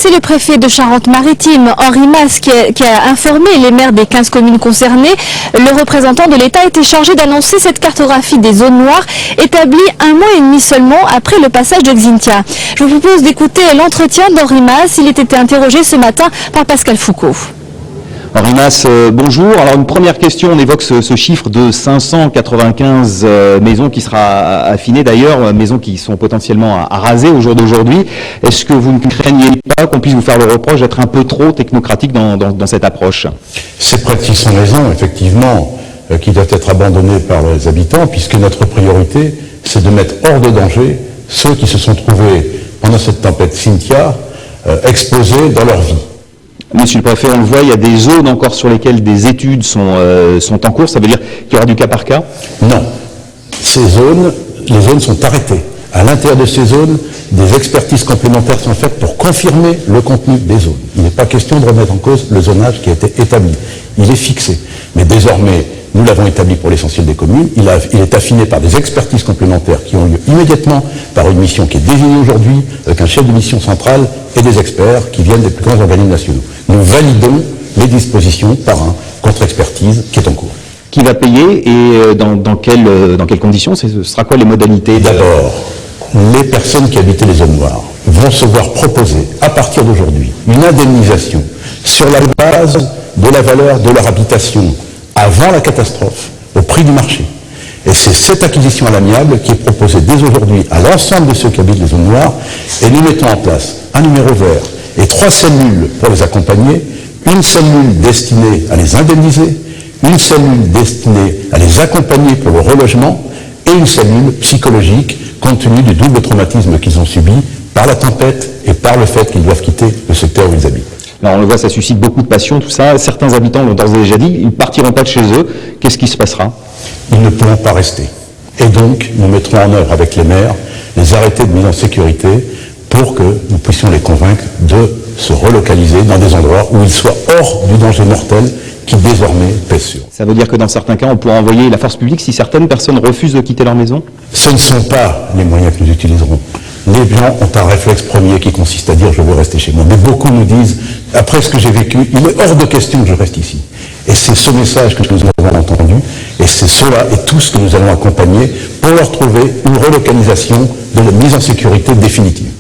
C'est le préfet de Charente-Maritime, Henri Mas, qui a informé les maires des 15 communes concernées. Le représentant de l'État était chargé d'annoncer cette cartographie des zones noires, établie 1 mois et demi seulement après le passage de Xintia. Je vous propose d'écouter l'entretien d'Henri Mas. Il était interrogé ce matin par Pascal Foucault. Henri Mas, bonjour. Alors une première question, on évoque ce chiffre de 595 maisons qui sera affiné d'ailleurs, maisons qui sont potentiellement à raser au jour d'aujourd'hui. Est-ce que vous ne craignez pas qu'on puisse vous faire le reproche d'être un peu trop technocratique dans cette approche? C'est près de 600 maisons, effectivement, qui doivent être abandonnées par les habitants, puisque notre priorité, c'est de mettre hors de danger ceux qui se sont trouvés, pendant cette tempête Xintia, exposés dans leur vie. Monsieur le préfet, on le voit, il y a des zones encore sur lesquelles des études sont en cours. Ça veut dire qu'il y aura du cas par cas? Non. Les zones sont arrêtées. À l'intérieur de ces zones, des expertises complémentaires sont faites pour confirmer le contenu des zones. Il n'est pas question de remettre en cause le zonage qui a été établi. Il est fixé. Mais désormais, nous l'avons établi pour l'essentiel des communes. Il est affiné par des expertises complémentaires qui ont lieu immédiatement par une mission qui est désignée aujourd'hui, avec un chef de mission centrale et des experts qui viennent des plus grands organismes nationaux. Nous validons les dispositions par un contre-expertise qui est en cours. Qui va payer et dans quelles conditions? Ce sera quoi les modalités? D'abord, les personnes qui habitaient les zones noires vont se voir proposer, à partir d'aujourd'hui, une indemnisation sur la base de la valeur de leur habitation avant la catastrophe, au prix du marché. Et c'est cette acquisition à l'amiable qui est proposée dès aujourd'hui à l'ensemble de ceux qui habitent les zones noires, et nous mettons en place un numéro vert et 3 cellules pour les accompagner, une cellule destinée à les indemniser, une cellule destinée à les accompagner pour le relogement, et une cellule psychologique compte tenu du double traumatisme qu'ils ont subi par la tempête et par le fait qu'ils doivent quitter le secteur où ils habitent. Alors on le voit, ça suscite beaucoup de passion, tout ça. Certains habitants l'ont d'ores et déjà dit, ils ne partiront pas de chez eux. Qu'est-ce qui se passera? Ils ne pourront pas rester. Et donc, nous mettrons en œuvre avec les maires les arrêtés de mise en sécurité pour que nous puissions les convaincre de se relocaliser dans des endroits où ils soient hors du danger mortel qui désormais pèse sur. Ça veut dire que dans certains cas, on pourra envoyer la force publique si certaines personnes refusent de quitter leur maison? Ce ne sont pas les moyens que nous utiliserons. Les gens ont un réflexe premier qui consiste à dire « je veux rester chez moi ». Mais beaucoup nous disent « après ce que j'ai vécu, il est hors de question que je reste ici ». Et c'est ce message que nous avons entendu, et c'est cela et tout ce que nous allons accompagner pour leur trouver une relocalisation de la mise en sécurité définitive.